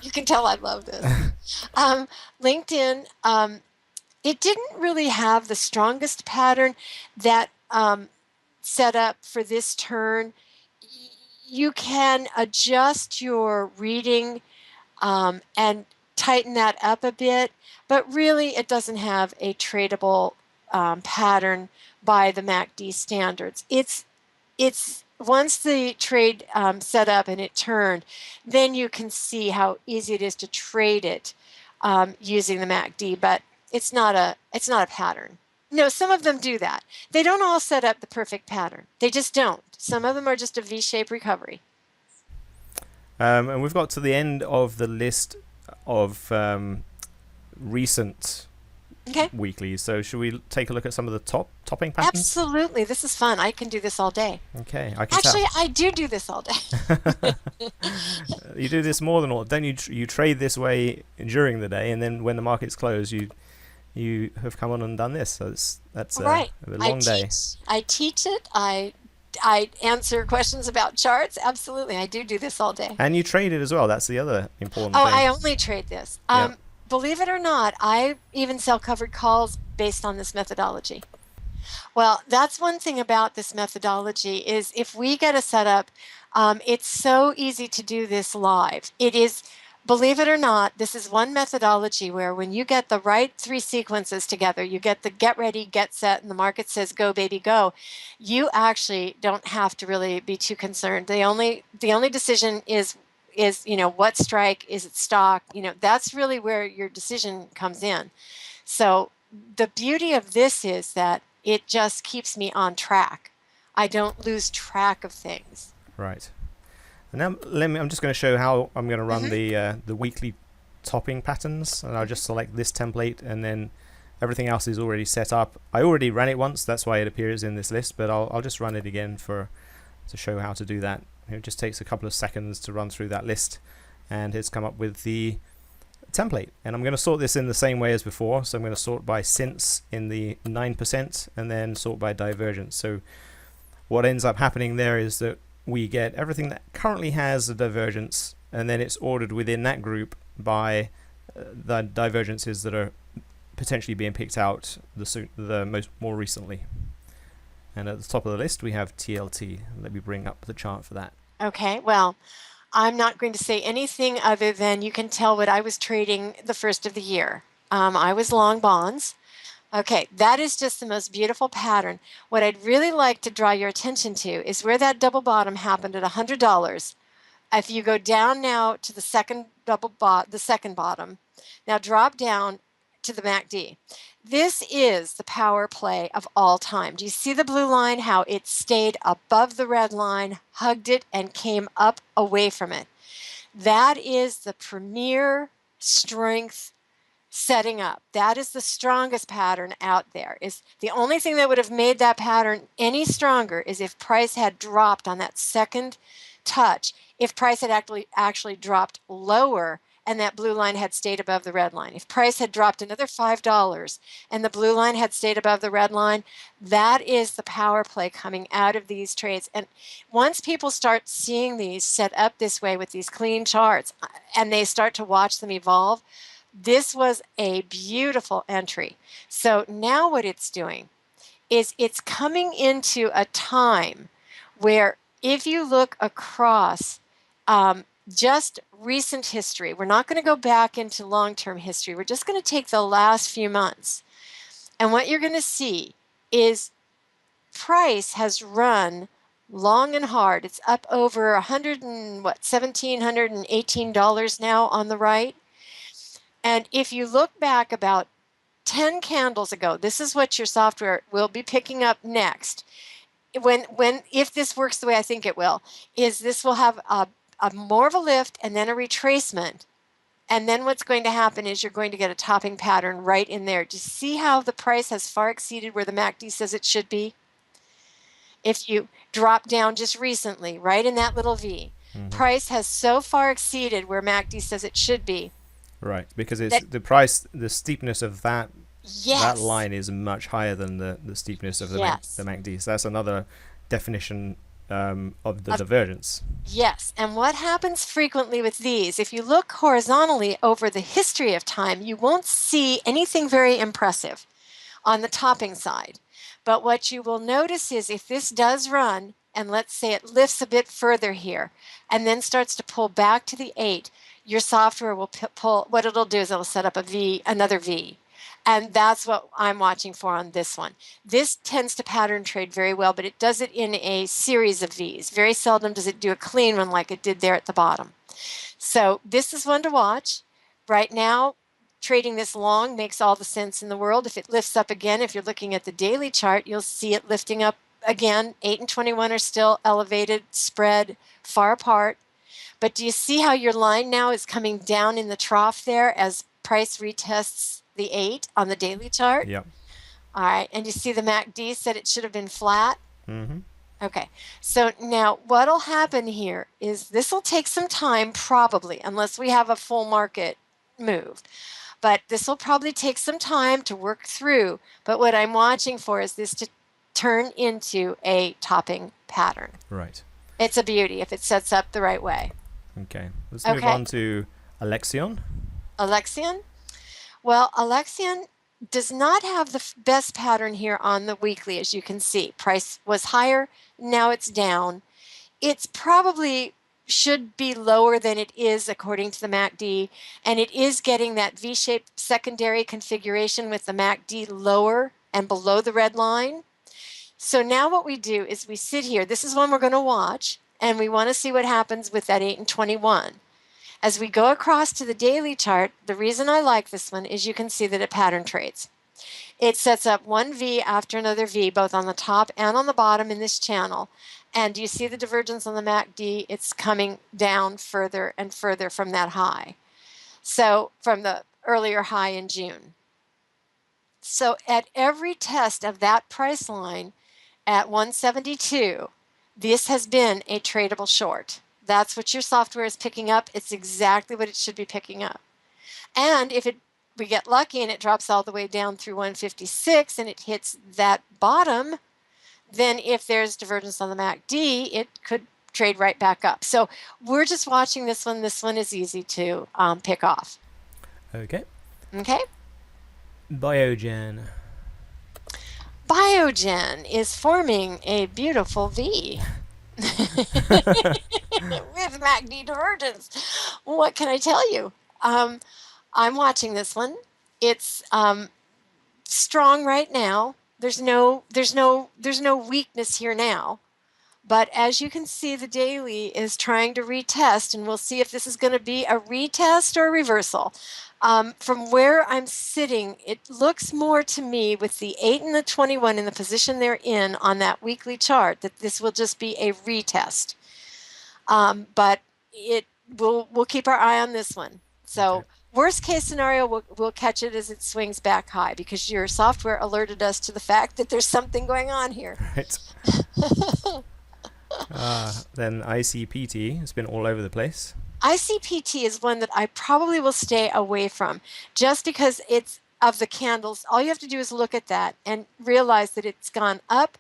[SPEAKER 2] You can tell I love this. LinkedIn, it didn't really have the strongest pattern that set up for this turn. you can adjust your reading and tighten that up a bit, but really it doesn't have a tradable pattern by the MACD standards. It's once the trade set up and it turned, then you can see how easy it is to trade it using the MACD, but it's not a pattern. No, some of them do that. They don't all set up the perfect pattern. They just don't. Some of them are just a V-shaped recovery.
[SPEAKER 1] And we've got to the end of the list of recent weeklies. So should we take a look at some of the topping patterns?
[SPEAKER 2] Absolutely. This is fun. I can do this all day.
[SPEAKER 1] Okay, I can
[SPEAKER 2] Actually,
[SPEAKER 1] tell.
[SPEAKER 2] I do this all day.
[SPEAKER 1] You do this more than all. Don't you trade this way during the day, and then when the market's closed, you have come on and done this. So that's
[SPEAKER 2] right.
[SPEAKER 1] A long day.
[SPEAKER 2] I teach it. I answer questions about charts. Absolutely. I do this all day.
[SPEAKER 1] And you trade it as well. That's the other important thing.
[SPEAKER 2] I only trade this.
[SPEAKER 1] Yep.
[SPEAKER 2] Believe it or not, I even sell covered calls based on this methodology. Well, that's one thing about this methodology is if we get a setup, it's so easy to do this live. It is, believe it or not, this is one methodology where when you get the right three sequences together, you get the get ready, get set, and the market says go baby go, you actually don't have to really be too concerned. The only decision is what strike, is it stock? That's really where your decision comes in. So the beauty of this is that it just keeps me on track. I don't lose track of things.
[SPEAKER 1] Right. And now I'm just going to show how I'm going to run the weekly topping patterns, and I'll just select this template, and then everything else is already set up. I already ran it once, that's why it appears in this list, but I'll just run it again to show how to do that. It just takes a couple of seconds to run through that list, and it's come up with the template. And I'm going to sort this in the same way as before. So I'm going to sort by since in the 9% and then sort by divergence. So what ends up happening there is that we get everything that currently has a divergence, and then it's ordered within that group by the divergences that are potentially being picked out more recently. And at the top of the list we have TLT. Let me bring up the chart for that.
[SPEAKER 2] Okay, well, I'm not going to say anything other than you can tell what I was trading the first of the year. I was long bonds. Okay, that is just the most beautiful pattern. What I'd really like to draw your attention to is where that double bottom happened at $100. If you go down now to the second bottom, now drop down to the MACD. This is the power play of all time. Do you see the blue line, how it stayed above the red line, hugged it, and came up away from it? That is the premier strength setting up. That is the strongest pattern out there. Is the only thing that would have made that pattern any stronger is if price had dropped on that second touch, if price had actually dropped lower and that blue line had stayed above the red line. If price had dropped another $5 and the blue line had stayed above the red line, that is the power play coming out of these trades. And once people start seeing these set up this way with these clean charts and they start to watch them evolve, this was a beautiful entry. So now what it's doing is it's coming into a time where if you look across just recent history, we're not going to go back into long-term history. We're just going to take the last few months. And what you're going to see is price has run long and hard. It's up over $118 now on the right. And if you look back about 10 candles ago, this is what your software will be picking up next. If this works the way I think it will, is this will have a more of a lift and then a retracement. And then what's going to happen is you're going to get a topping pattern right in there. Do you see how the price has far exceeded where the MACD says it should be? If you drop down just recently, right in that little V, price has so far exceeded where MACD says it should be.
[SPEAKER 1] Right, because it's the steepness of that
[SPEAKER 2] Yes.
[SPEAKER 1] that line is much higher than the steepness of the MACD. So that's another definition of the divergence.
[SPEAKER 2] Yes, and what happens frequently with these, if you look horizontally over the history of time, you won't see anything very impressive on the topping side. But what you will notice is if this does run and let's say it lifts a bit further here and then starts to pull back to the 8, your software will pull, what it'll do is it'll set up a V, another V. And that's what I'm watching for on this one. This tends to pattern trade very well, but it does it in a series of Vs. Very seldom does it do a clean one like it did there at the bottom. So this is one to watch. Right now, trading this long makes all the sense in the world. If it lifts up again, if you're looking at the daily chart, you'll see it lifting up again. 8 and 21 are still elevated, spread far apart. But do you see how your line now is coming down in the trough there as price retests the 8 on the daily chart?
[SPEAKER 1] Yep.
[SPEAKER 2] All right, and you see the MACD said it should have been flat?
[SPEAKER 1] Mm-hmm.
[SPEAKER 2] Okay, so now what'll happen here is this will take some time probably, unless we have a full market move. But this will probably take some time to work through. But what I'm watching for is this to turn into a topping pattern.
[SPEAKER 1] Right.
[SPEAKER 2] It's a beauty if it sets up the right way.
[SPEAKER 1] Okay. Let's move on to Alexion.
[SPEAKER 2] Alexion? Well, Alexion does not have the best pattern here on the weekly, as you can see. Price was higher, now it's down. It's probably should be lower than it is according to the MACD, and it is getting that V-shaped secondary configuration with the MACD lower and below the red line. So now what we do is we sit here. This is one we're going to watch, and we want to see what happens with that 8 and 21. As we go across to the daily chart, the reason I like this one is you can see that it pattern trades. It sets up one V after another V, both on the top and on the bottom in this channel. And you see the divergence on the MACD? It's coming down further and further from that high. So from the earlier high in June. So at every test of that price line at 172, this has been a tradable short. That's what your software is picking up. It's exactly what it should be picking up. And if we get lucky and it drops all the way down through 156 and it hits that bottom, then if there's divergence on the MACD, it could trade right back up. So we're just watching this one. This one is easy to pick off.
[SPEAKER 1] Okay.
[SPEAKER 2] Okay.
[SPEAKER 1] Biogen.
[SPEAKER 2] Biogen is forming a beautiful V. With MACD Divergence. What can I tell you? I'm watching this one. It's strong right now. There's no weakness here now. But as you can see, the daily is trying to retest, and we'll see if this is going to be a retest or a reversal. From where I'm sitting, it looks more to me with the 8 and the 21 in the position they're in on that weekly chart that this will just be a retest. But we'll keep our eye on this one. So
[SPEAKER 1] Okay.
[SPEAKER 2] worst case scenario, we'll catch it as it swings back high because your software alerted us to the fact that there's something going on here.
[SPEAKER 1] Right. Then ICPT has been all over the place.
[SPEAKER 2] ICPT is one that I probably will stay away from just because it's of the candles. All you have to do is look at that and realize that it's gone up,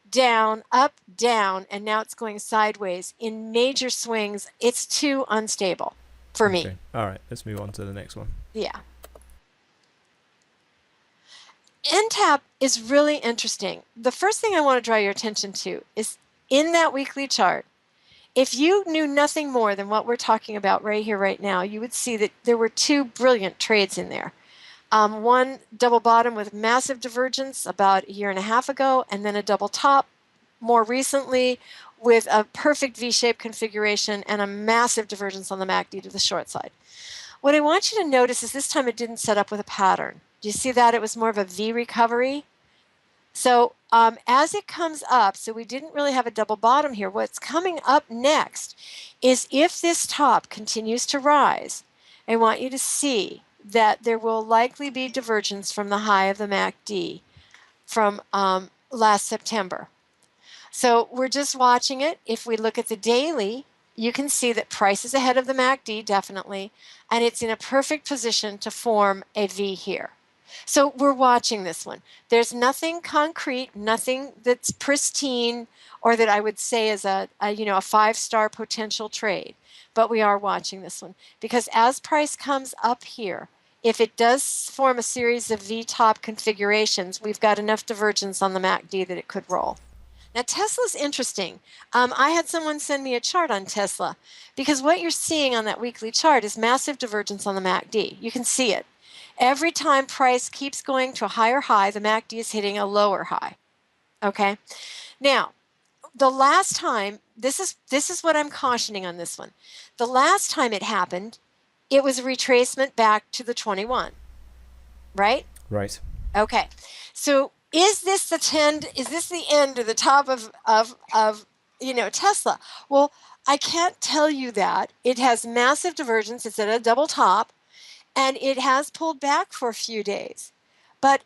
[SPEAKER 2] down, and now it's going sideways in major swings. It's too unstable for me.
[SPEAKER 1] All right, let's move on to the next one.
[SPEAKER 2] Yeah. NTAP is really interesting. The first thing I want to draw your attention to is in that weekly chart. If you knew nothing more than what we're talking about right here, right now, you would see that there were two brilliant trades in there. One double bottom with massive divergence about a year and a half ago, and then a double top more recently with a perfect V-shaped configuration and a massive divergence on the MACD to the short side. What I want you to notice is this time it didn't set up with a pattern. Do you see that? It was more of a V recovery. So as it comes up, so we didn't really have a double bottom here. What's coming up next is if this top continues to rise, I want you to see that there will likely be divergence from the high of the MACD from last September. So we're just watching it. If we look at the daily, you can see that price is ahead of the MACD, definitely, and it's in a perfect position to form a V here. So we're watching this one. There's nothing concrete, nothing that's pristine, or that I would say is a 5-star potential trade. But we are watching this one because as price comes up here, if it does form a series of V-top configurations, we've got enough divergence on the MACD that it could roll. Now, Tesla's interesting. I had someone send me a chart on Tesla because what you're seeing on that weekly chart is massive divergence on the MACD. You can see it. Every time price keeps going to a higher high, the MACD is hitting a lower high. Okay? Now, the last time, this is what I'm cautioning on this one. The last time it happened, it was a retracement back to the 21, right?
[SPEAKER 1] Right.
[SPEAKER 2] Okay. So is this the trend? Is this the end or the top of Tesla? Well, I can't tell you that. It has massive divergence. It's at a double top, and it has pulled back for a few days. But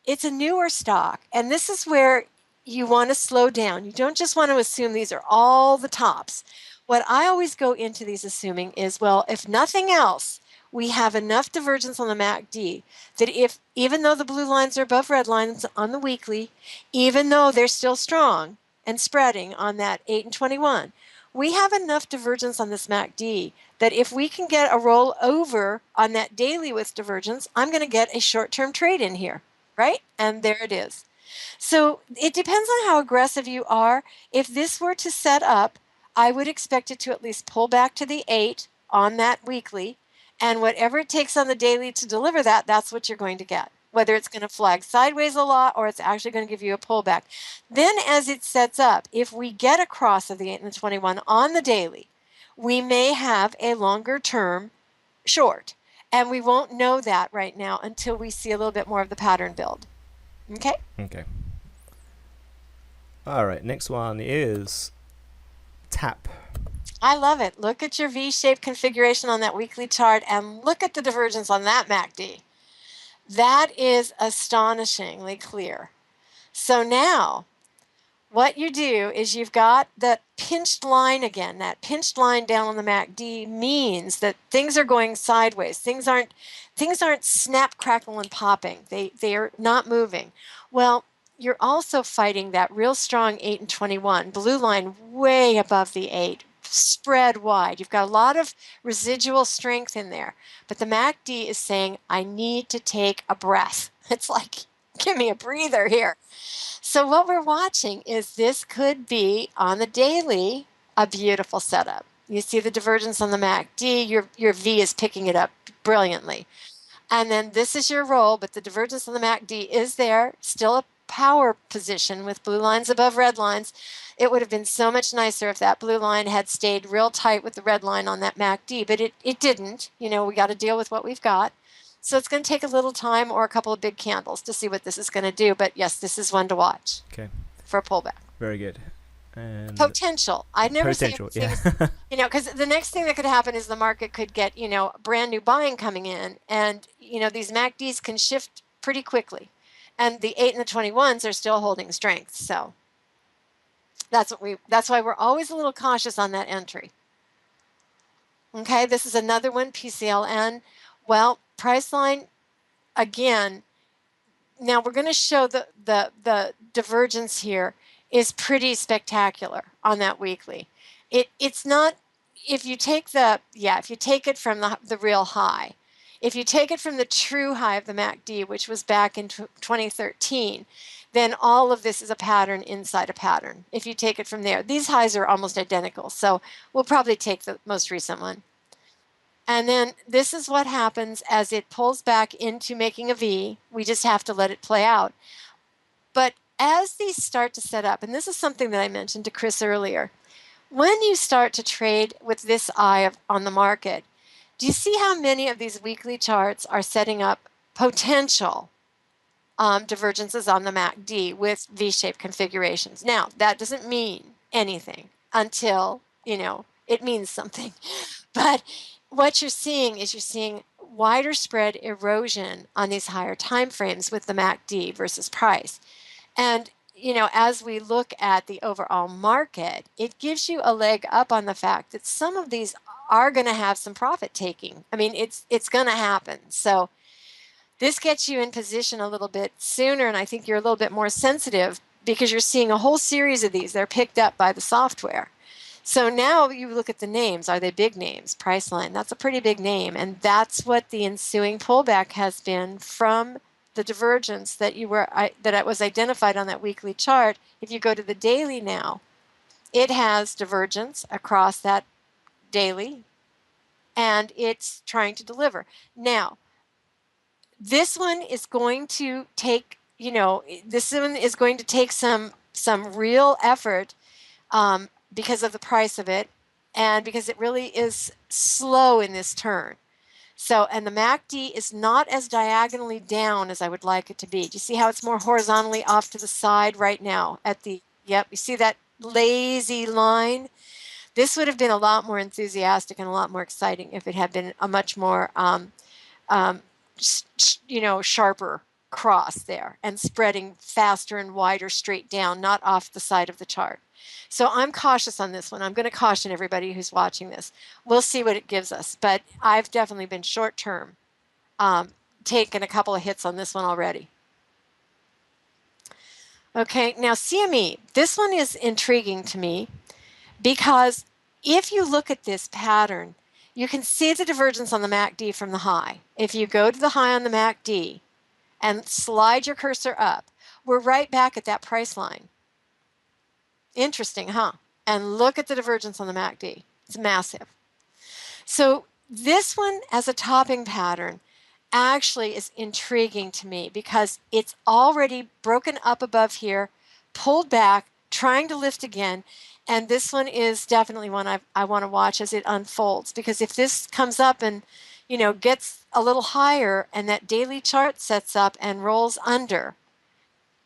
[SPEAKER 2] it's a newer stock, and this is where you want to slow down. You don't just want to assume these are all the tops. What I always go into these assuming is, well, if nothing else, we have enough divergence on the MACD that if, even though the blue lines are above red lines on the weekly, even though they're still strong and spreading on that 8 and 21, we have enough divergence on this MACD that if we can get a roll over on that daily with divergence, I'm going to get a short-term trade in here, right? And there it is. So it depends on how aggressive you are. If this were to set up, I would expect it to at least pull back to the 8 on that weekly, and whatever it takes on the daily to deliver that, that's what you're going to get. Whether it's going to flag sideways a lot or it's actually going to give you a pullback. Then as it sets up, if we get across of the 8 and the 21 on the daily, we may have a longer term short. And we won't know that right now until we see a little bit more of the pattern build. Okay?
[SPEAKER 1] Okay. All right, next one is TAP.
[SPEAKER 2] I love it. Look at your V-shaped configuration on that weekly chart and look at the divergence on that MACD. That is astonishingly clear. So now, what you do is you've got that pinched line again. That pinched line down on the MACD means that things are going sideways. Things aren't snap, crackle, and popping. They are not moving. Well, you're also fighting that real strong 8 and 21, blue line way above the 8, spread wide. You've got a lot of residual strength in there. But the MACD is saying, I need to take a breath. It's like, give me a breather here. So what we're watching is this could be, on the daily, a beautiful setup. You see the divergence on the MACD, your V is picking it up brilliantly. And then this is your roll, but the divergence on the MACD is there, still a power position with blue lines above red lines. It would have been so much nicer if that blue line had stayed real tight with the red line on that MACD, but it didn't. We got to deal with what we've got. So it's going to take a little time or a couple of big candles to see what this is going to do. But yes, this is one to watch.
[SPEAKER 1] Okay.
[SPEAKER 2] For a pullback.
[SPEAKER 1] Very good. And
[SPEAKER 2] potential. I'd never say
[SPEAKER 1] yeah.
[SPEAKER 2] because the next thing that could happen is the market could get, brand new buying coming in, and these MACDs can shift pretty quickly, and the 8 and the 21s are still holding strength. So that's why we're always a little cautious on that entry. Okay, this is another one, PCLN. Well, price line again. Now we're going to show the divergence here is pretty spectacular on that weekly. It's not, if you take it from the real high, if you take it from the true high of the MACD, which was back in 2013, then all of this is a pattern inside a pattern. If you take it from there, these highs are almost identical. So we'll probably take the most recent one. And then this is what happens as it pulls back into making a V. We just have to let it play out. But as these start to set up, and this is something that I mentioned to Chris earlier, when you start to trade with this eye on the market, do you see how many of these weekly charts are setting up potential divergences on the MACD with V-shaped configurations? Now, that doesn't mean anything until, it means something. But what you're seeing is wider spread erosion on these higher time frames with the MACD versus price. And, as we look at the overall market, it gives you a leg up on the fact that some of these are going to have some profit taking. I mean, it's going to happen. So this gets you in position a little bit sooner, and I think you're a little bit more sensitive because you're seeing a whole series of these. They're picked up by the software. So now you look at the names. Are they big names? Priceline, that's a pretty big name. And that's what the ensuing pullback has been from the divergence that that was identified on that weekly chart, if you go to the daily now, it has divergence across that daily, and it's trying to deliver. Now, this one is going to take, this one is going to take some real effort, because of the price of it, and because it really is slow in this turn. So, and the MACD is not as diagonally down as I would like it to be. Do you see how it's more horizontally off to the side right now at the, yep, you see that lazy line? This would have been a lot more enthusiastic and a lot more exciting if it had been a much more, sharper cross there and spreading faster and wider straight down, not off the side of the chart. So I'm cautious on this one. I'm going to caution everybody who's watching this. We'll see what it gives us, but I've definitely been short term, taken a couple of hits on this one already. Okay, now CME. This one is intriguing to me because if you look at this pattern, you can see the divergence on the MACD from the high. If you go to the high on the MACD and slide your cursor up, we're right back at that price line. Interesting, huh? And look at the divergence on the MACD. It's massive. So this one as a topping pattern actually is intriguing to me because it's already broken up above here, pulled back, trying to lift again. And this one is definitely one I want to watch as it unfolds, because if this comes up and, gets a little higher and that daily chart sets up and rolls under,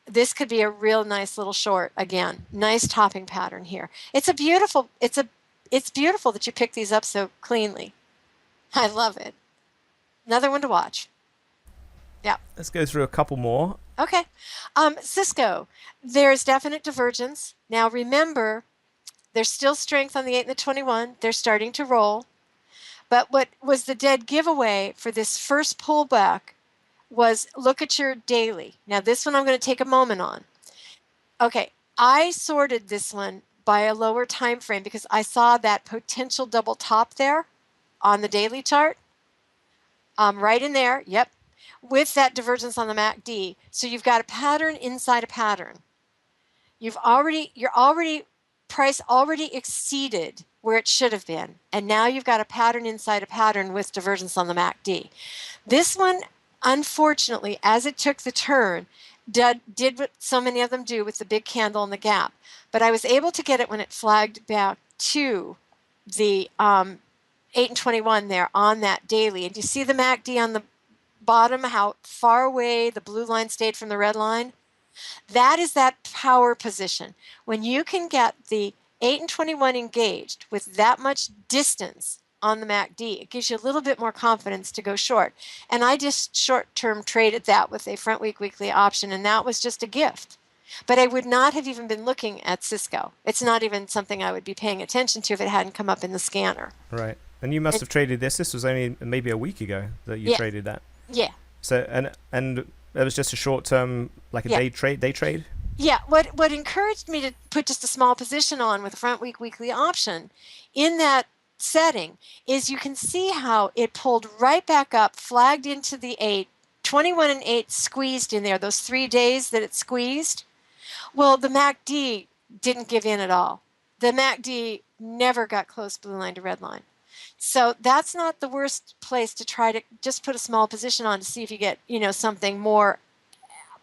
[SPEAKER 2] this could be a real nice little short again. Nice topping pattern here. It's beautiful that you pick these up so cleanly. I love it. Another one to watch. Yeah.
[SPEAKER 1] Let's go through a couple more.
[SPEAKER 2] Okay. Cisco, there's definite divergence. Now remember, there's still strength on the 8 and the 21. They're starting to roll. But what was the dead giveaway for this first pullback was look at your daily. Now this one I'm going to take a moment on. Okay, I sorted this one by a lower time frame because I saw that potential double top there on the daily chart. Right in there, yep, with that divergence on the MACD. So you've got a pattern inside a pattern. Price already exceeded where it should have been, and now you've got a pattern inside a pattern with divergence on the MACD. This one, unfortunately, as it took the turn, did what so many of them do with the big candle and the gap. But I was able to get it when it flagged back to the 8 and 21 there on that daily. And you see the MACD on the bottom, how far away the blue line stayed from the red line? That is that power position. When you can get the 8 and 21 engaged with that much distance on the MACD, it gives you a little bit more confidence to go short. And I just short-term traded that with a front week weekly option, and that was just a gift. But I would not have even been looking at Cisco. It's not even something I would be paying attention to if it hadn't come up in the scanner.
[SPEAKER 1] Right. And you must have traded this. This was only maybe a week ago that you traded that.
[SPEAKER 2] Yeah.
[SPEAKER 1] So and it was just a short term, like a day trade?
[SPEAKER 2] Yeah. What encouraged me to put just a small position on with a front week weekly option in that setting is you can see how it pulled right back up, flagged into the 8, 21 and 8 squeezed in there, those 3 days that it squeezed. Well, the MACD didn't give in at all. The MACD never got close blue line to red line. So that's not the worst place to try to just put a small position on to see if you get, something more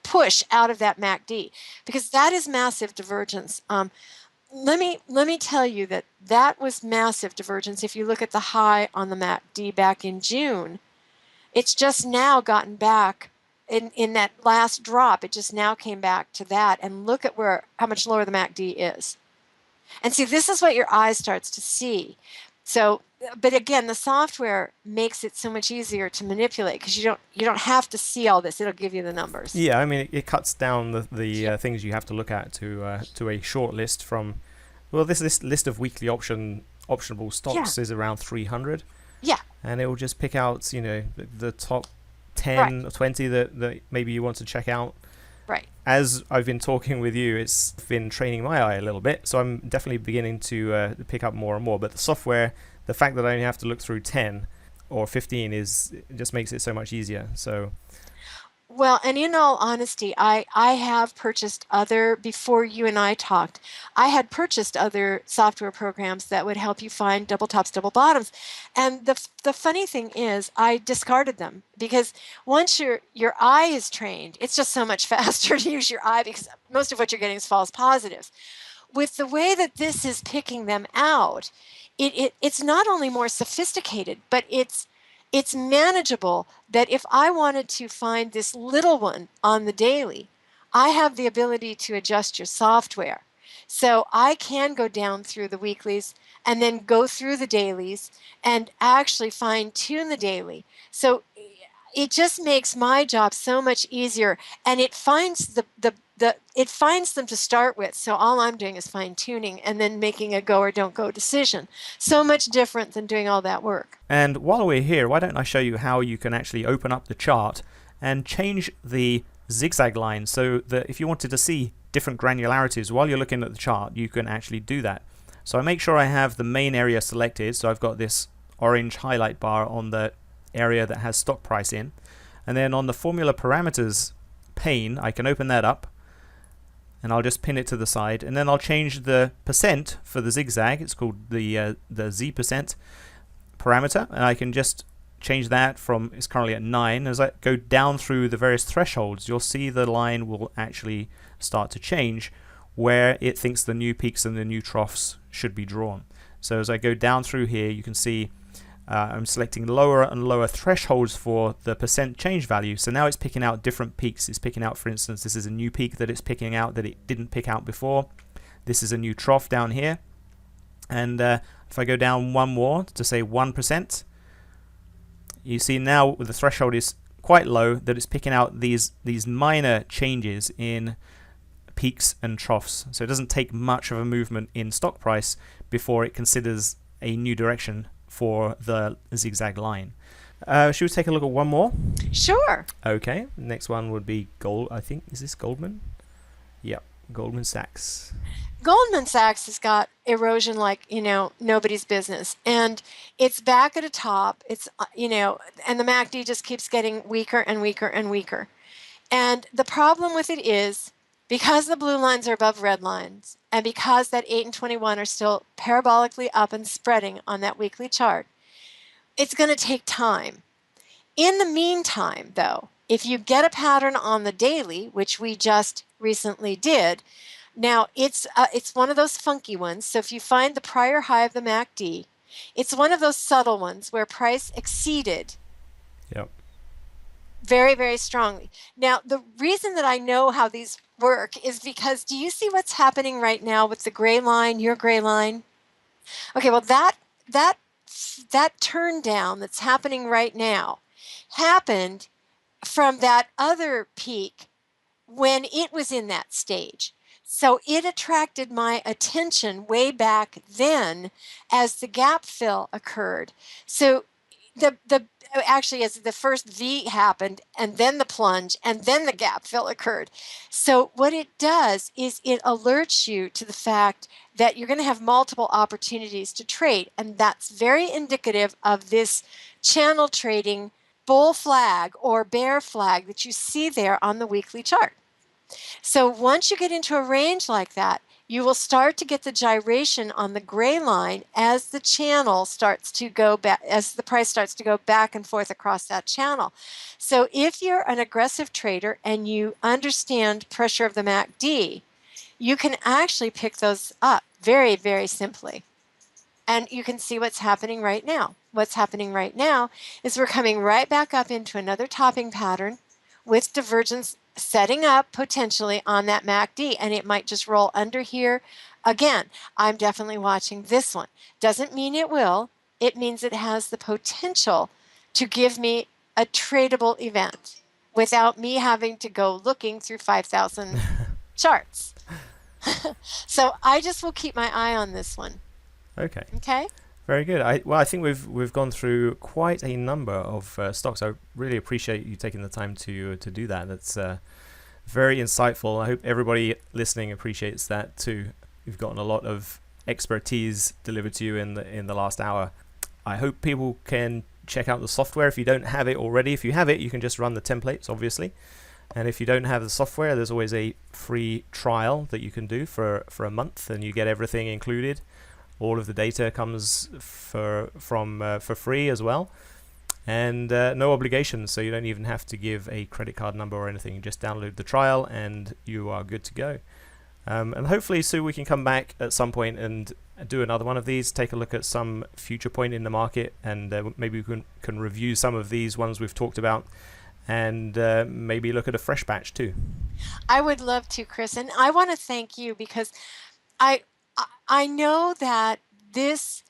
[SPEAKER 2] push out of that MACD, because that is massive divergence. Let me tell you that was massive divergence. If you look at the high on the MACD back in June, it's just now gotten back in that last drop. It just now came back to that, and look at how much lower the MACD is. And see, this is what your eye starts to see. So, but again, the software makes it so much easier to manipulate because you don't have to see all this. It'll give you the numbers.
[SPEAKER 1] Yeah, I mean, it cuts down the things you have to look at to a short list from. Well, this list of weekly optionable stocks is around 300.
[SPEAKER 2] Yeah.
[SPEAKER 1] And it will just pick out the top 10 or 20 that maybe you want to check out.
[SPEAKER 2] Right.
[SPEAKER 1] As I've been talking with you, it's been training my eye a little bit, so I'm definitely beginning to pick up more and more. But the software, the fact that I only have to look through 10 or 15 just makes it so much easier. So
[SPEAKER 2] Well, and in all honesty, I have purchased before you and I talked, I had purchased other software programs that would help you find double tops, double bottoms. And the funny thing is, I discarded them because once your eye is trained, it's just so much faster to use your eye because most of what you're getting is false positives. With the way that this is picking them out, it's not only more sophisticated, but it's manageable that if I wanted to find this little one on the daily, I have the ability to adjust your software. So I can go down through the weeklies and then go through the dailies and actually fine tune the daily. So it just makes my job so much easier, and it finds it finds them to start with. So all I'm doing is fine tuning and then making a go or don't go decision. So much different than doing all that work.
[SPEAKER 1] And while we're here, why don't I show you how you can actually open up the chart and change the zigzag line so that if you wanted to see different granularities while you're looking at the chart, you can actually do that. So I make sure I have the main area selected, so I've got this orange highlight bar on the area that has stock price in, and then on the formula parameters pane I can open that up and I'll just pin it to the side, and then I'll change the percent for the zigzag. It's called the Z percent parameter, and I can just change that from, it's currently at 9. As I go down through the various thresholds, you'll see the line will actually start to change where it thinks the new peaks and the new troughs should be drawn. So as I go down through here, you can see I'm selecting lower and lower thresholds for the percent change value. So now it's picking out different peaks. It's picking out, for instance, this is a new peak that it's picking out that it didn't pick out before. This is a new trough down here. And if I go down one more to say 1%, you see now the threshold is quite low, that it's picking out these minor changes in peaks and troughs. So it doesn't take much of a movement in stock price before it considers a new direction for the zigzag line. Should we take a look at one more?
[SPEAKER 2] Sure.
[SPEAKER 1] Okay, next one would be Gold. I think, is this Goldman? Yep, Goldman Sachs.
[SPEAKER 2] Goldman Sachs has got erosion like, nobody's business. And it's back at a top. It's, and the MACD just keeps getting weaker and weaker and weaker. And the problem with it is because the blue lines are above red lines, and because that 8 and 21 are still parabolically up and spreading on that weekly chart, it's going to take time. In the meantime, though, if you get a pattern on the daily, which we just recently did, now it's one of those funky ones. So if you find the prior high of the MACD, it's one of those subtle ones where price exceeded.
[SPEAKER 1] Yep.
[SPEAKER 2] Very, very strongly. Now, the reason that I know how these work is because, do you see what's happening right now with the gray line, your gray line? Okay, well, that turn down that's happening right now happened from that other peak when it was in that stage. So it attracted my attention way back then as the gap fill occurred. So actually as the first V happened, and then the plunge, and then the gap fill occurred. So what it does is it alerts you to the fact that you're going to have multiple opportunities to trade, and that's very indicative of this channel trading bull flag or bear flag that you see there on the weekly chart. So once you get into a range like that, you will start to get the gyration on the gray line as the channel starts to go back, as the price starts to go back and forth across that channel. So if you're an aggressive trader and you understand pressure of the MACD, you can actually pick those up very, very simply. And you can see what's happening right now. What's happening right now is we're coming right back up into another topping pattern with divergence setting up potentially on that MACD, and it might just roll under here. Again, I'm definitely watching this one. Doesn't mean it will. It means it has the potential to give me a tradable event without me having to go looking through 5,000 charts. So I just will keep my eye on this one.
[SPEAKER 1] Okay.
[SPEAKER 2] Okay.
[SPEAKER 1] Very good. I think we've gone through quite a number of stocks. I really appreciate you taking the time to do that. That's very insightful. I hope everybody listening appreciates that too. We've gotten a lot of expertise delivered to you in the last hour. I hope people can check out the software if you don't have it already. If you have it, you can just run the templates, obviously. And if you don't have the software, there's always a free trial that you can do for a month, and you get everything included. All of the data comes for free as well, and no obligations, so you don't even have to give a credit card number or anything. You just download the trial and you are good to go. And hopefully, Sue, we can come back at some point and do another one of these, take a look at some future point in the market, and maybe we can review some of these ones we've talked about, and maybe look at a fresh batch too.
[SPEAKER 2] I would love to, Chris, and I want to thank you because I know that this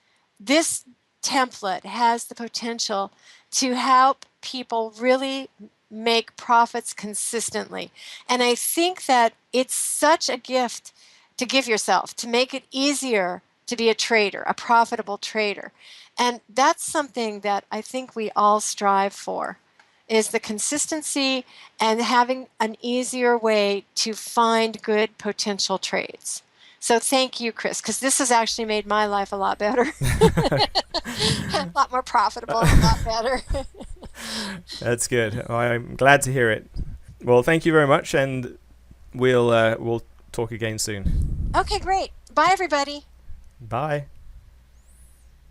[SPEAKER 2] template has the potential to help people really make profits consistently. And I think that it's such a gift to give yourself, to make it easier to be a trader, a profitable trader. And that's something that I think we all strive for, is the consistency and having an easier way to find good potential trades. So thank you, Chris, because this has actually made my life a lot better. A lot more profitable, a lot better.
[SPEAKER 1] That's good. I'm glad to hear it. Well, thank you very much, and we'll talk again soon.
[SPEAKER 2] Okay, great. Bye, everybody.
[SPEAKER 1] Bye.